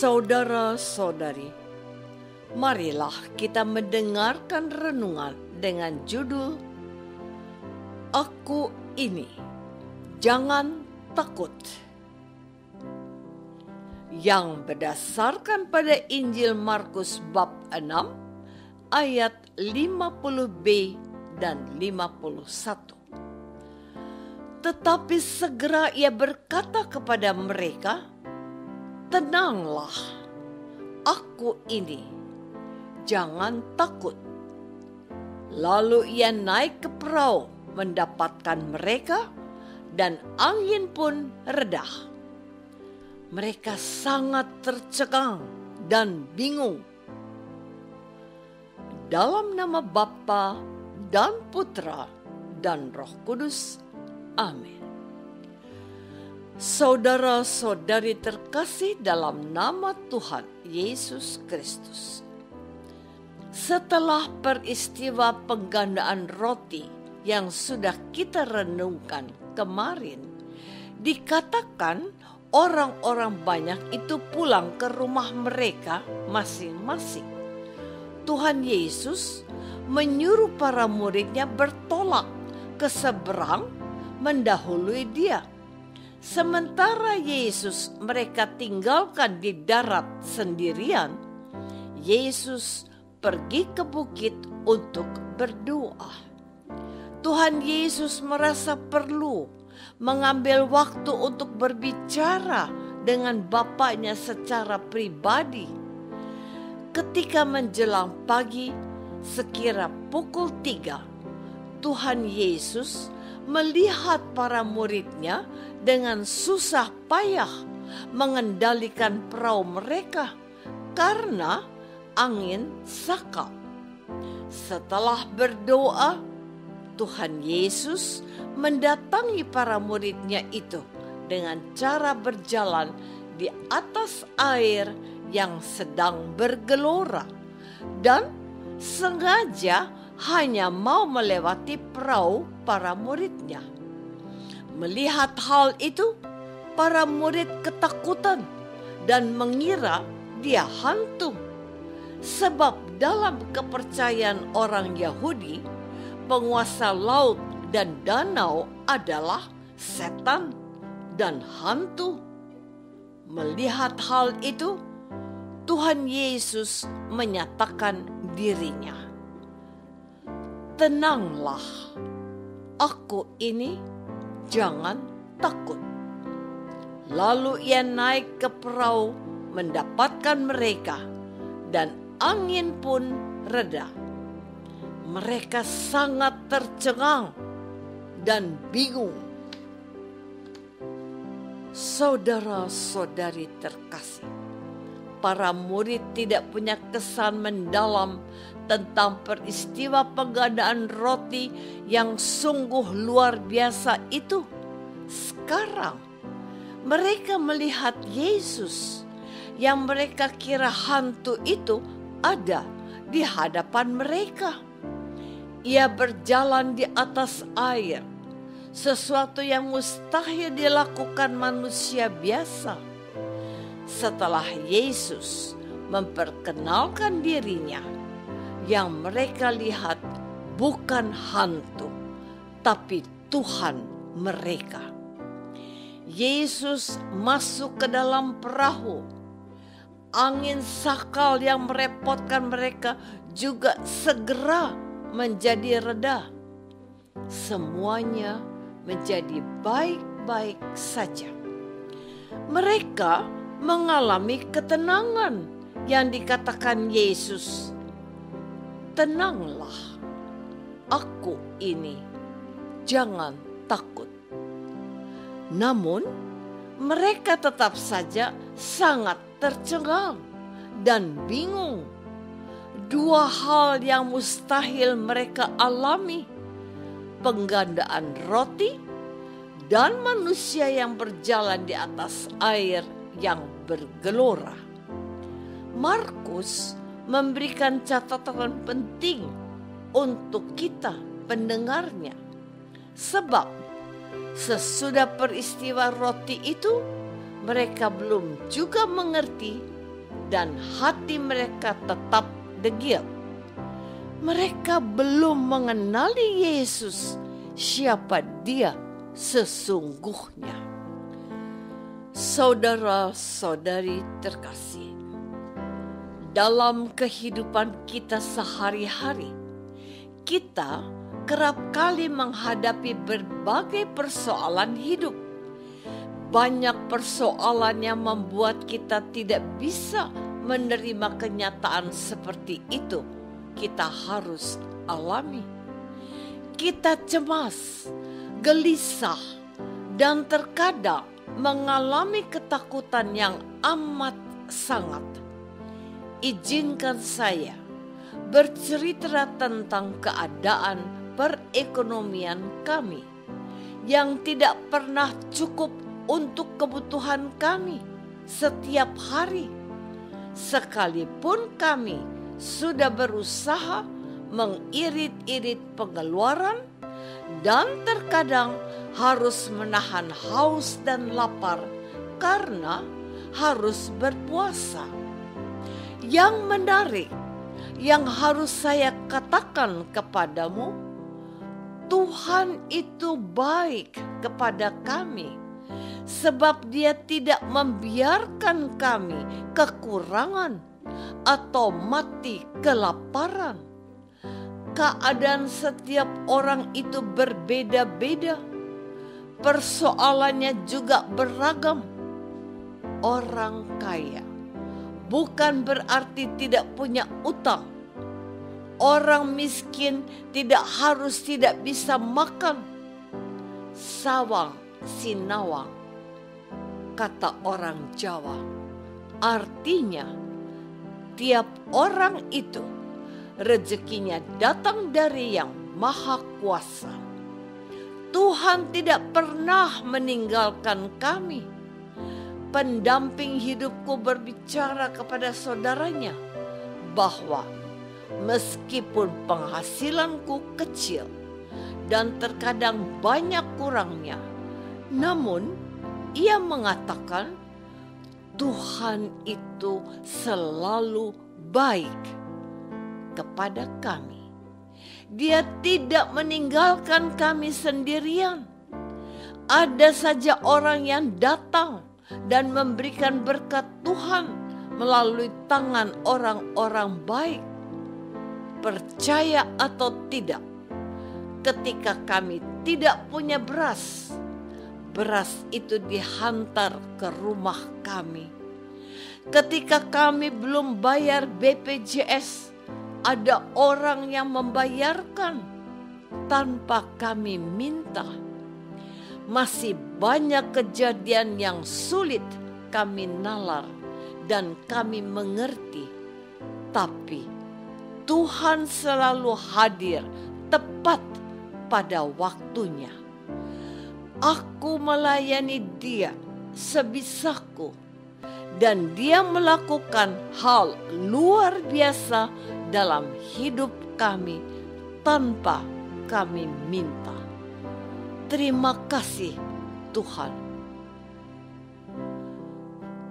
Saudara-saudari, marilah kita mendengarkan renungan dengan judul Aku Ini, Jangan Takut, yang berdasarkan pada Injil Markus bab 6 ayat 50b dan 51. Tetapi segera ia berkata kepada mereka, "Tenanglah, aku ini, jangan takut." Lalu ia naik ke perahu mendapatkan mereka, dan angin pun reda. Mereka sangat tercengang dan bingung. Dalam nama Bapa dan Putra dan Roh Kudus. Amin. Saudara-saudari terkasih dalam nama Tuhan Yesus Kristus. Setelah peristiwa penggandaan roti yang sudah kita renungkan kemarin, dikatakan orang-orang banyak itu pulang ke rumah mereka masing-masing. Tuhan Yesus menyuruh para muridnya bertolak ke seberang mendahului dia. Sementara Yesus mereka tinggalkan di darat sendirian, Yesus pergi ke bukit untuk berdoa. Tuhan Yesus merasa perlu mengambil waktu untuk berbicara dengan Bapaknya secara pribadi. Ketika menjelang pagi, sekira pukul 3, Tuhan Yesus melihat para muridnya dengan susah payah mengendalikan perahu mereka karena angin sakal. Setelah berdoa, Tuhan Yesus mendatangi para muridnya itu dengan cara berjalan di atas air yang sedang bergelora dan sengaja hanya mau melewati perahu para muridnya. Melihat hal itu, para murid ketakutan dan mengira dia hantu. Sebab dalam kepercayaan orang Yahudi, penguasa laut dan danau adalah setan dan hantu. Melihat hal itu, Tuhan Yesus menyatakan dirinya. Tenanglah, aku ini, jangan takut. Lalu ia naik ke perahu mendapatkan mereka, dan angin pun reda. Mereka sangat tercengang dan bingung. Saudara-saudari terkasih, para murid tidak punya kesan mendalam tentang peristiwa penggandaan roti yang sungguh luar biasa itu. Sekarang mereka melihat Yesus yang mereka kira hantu itu ada di hadapan mereka. Ia berjalan di atas air, sesuatu yang mustahil dilakukan manusia biasa. Setelah Yesus memperkenalkan dirinya, yang mereka lihat bukan hantu, tapi Tuhan mereka. Yesus masuk ke dalam perahu. Angin sakal yang merepotkan mereka juga segera menjadi reda. Semuanya menjadi baik-baik saja. Mereka mengalami ketenangan yang dikatakan Yesus. Tenanglah, aku ini, jangan takut. Namun, mereka tetap saja sangat tercengang dan bingung. Dua hal yang mustahil mereka alami, penggandaan roti dan manusia yang berjalan di atas air yang bergelora. Markus memberikan catatan penting untuk kita pendengarnya. Sebab sesudah peristiwa roti itu, mereka belum juga mengerti dan hati mereka tetap degil. Mereka belum mengenali Yesus, siapa Dia sesungguhnya. Saudara-saudari terkasih, dalam kehidupan kita sehari-hari, kita kerap kali menghadapi berbagai persoalan hidup. Banyak persoalan yang membuat kita tidak bisa menerima kenyataan seperti itu. Kita harus alami. Kita cemas, gelisah, dan terkadang mengalami ketakutan yang amat sangat. Izinkan saya bercerita tentang keadaan perekonomian kami yang tidak pernah cukup untuk kebutuhan kami setiap hari. Sekalipun kami sudah berusaha mengirit-irit pengeluaran dan terkadang harus menahan haus dan lapar karena harus berpuasa. Yang menarik yang harus saya katakan kepadamu, Tuhan itu baik kepada kami, sebab Dia tidak membiarkan kami kekurangan atau mati kelaparan. Keadaan setiap orang itu berbeda-beda, persoalannya juga beragam. Orang kaya bukan berarti tidak punya utang. Orang miskin tidak harus tidak bisa makan. Sawang sinawang, kata orang Jawa. Artinya, tiap orang itu rezekinya datang dari Yang Maha Kuasa. Tuhan tidak pernah meninggalkan kami. Pendamping hidupku berbicara kepada saudaranya bahwa meskipun penghasilanku kecil dan terkadang banyak kurangnya, namun ia mengatakan Tuhan itu selalu baik kepada kami. Dia tidak meninggalkan kami sendirian. Ada saja orang yang datang dan memberikan berkat Tuhan melalui tangan orang-orang baik. Percaya atau tidak, ketika kami tidak punya beras, beras itu dihantar ke rumah kami. Ketika kami belum bayar BPJS, ada orang yang membayarkan tanpa kami minta. Masih banyak kejadian yang sulit kami nalar dan kami mengerti, tapi Tuhan selalu hadir tepat pada waktunya. Aku melayani Dia sebisaku, dan Dia melakukan hal luar biasa dalam hidup kami tanpa kami minta. Terima kasih Tuhan.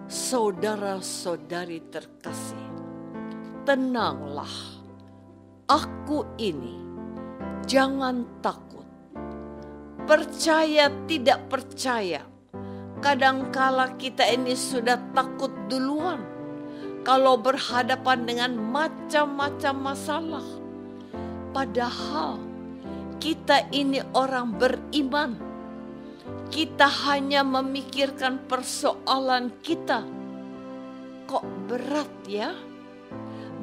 Saudara-saudari terkasih, tenanglah. Aku ini, jangan takut. Percaya tidak percaya, kadangkala kita ini sudah takut duluan kalau berhadapan dengan macam-macam masalah. Padahal kita ini orang beriman. Kita hanya memikirkan persoalan kita. Kok berat ya?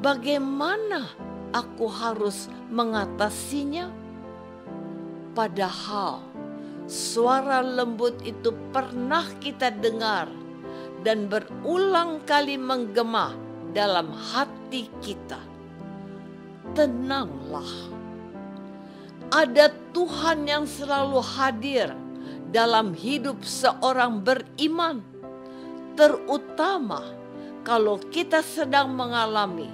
Bagaimana aku harus mengatasinya? Padahal suara lembut itu pernah kita dengar dan berulang kali menggema dalam hati kita. Tenanglah. Ada Tuhan yang selalu hadir dalam hidup seorang beriman, terutama kalau kita sedang mengalami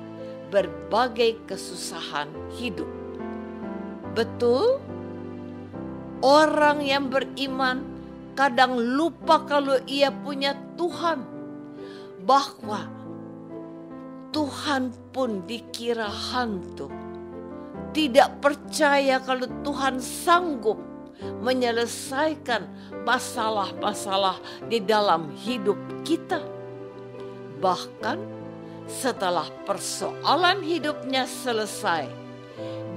berbagai kesusahan hidup. Betul? Orang yang beriman kadang lupa kalau ia punya Tuhan, bahwa Tuhan pun dikira hantu. Tidak percaya kalau Tuhan sanggup menyelesaikan masalah-masalah di dalam hidup kita. Bahkan setelah persoalan hidupnya selesai,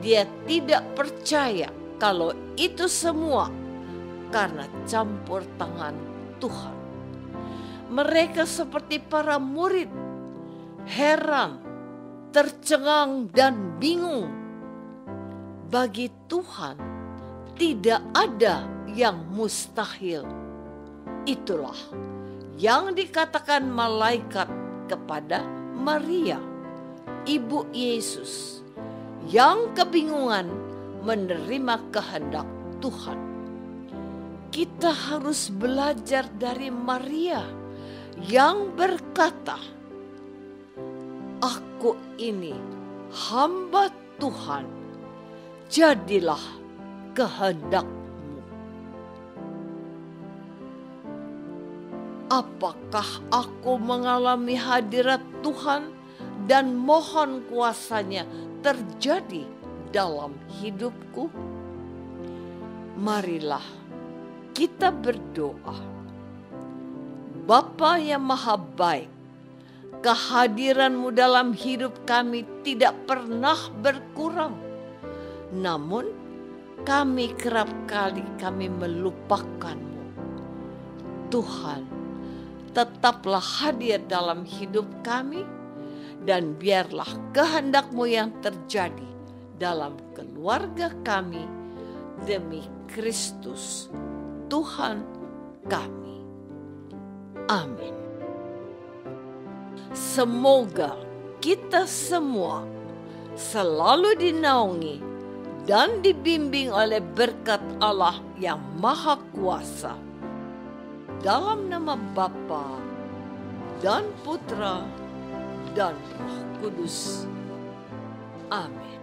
dia tidak percaya kalau itu semua karena campur tangan Tuhan. Mereka seperti para murid, heran, tercengang dan bingung. Bagi Tuhan tidak ada yang mustahil. Itulah yang dikatakan malaikat kepada Maria, ibu Yesus, yang kebingungan menerima kehendak Tuhan. Kita harus belajar dari Maria yang berkata, "Aku ini hamba Tuhan, jadilah kehendak-Mu." Apakah aku mengalami hadirat Tuhan dan mohon kuasa-Nya terjadi dalam hidupku? Marilah kita berdoa. Bapa yang Maha Baik, kehadiran-Mu dalam hidup kami tidak pernah berkurang. Namun kami kerap kali melupakan-Mu. Tuhan, tetaplah hadir dalam hidup kami dan biarlah kehendak-Mu yang terjadi dalam keluarga kami demi Kristus Tuhan kami. Amin. Semoga kita semua selalu dinaungi dan dibimbing oleh berkat Allah yang Maha Kuasa. Dalam nama Bapa dan Putra dan Roh Kudus. Amin.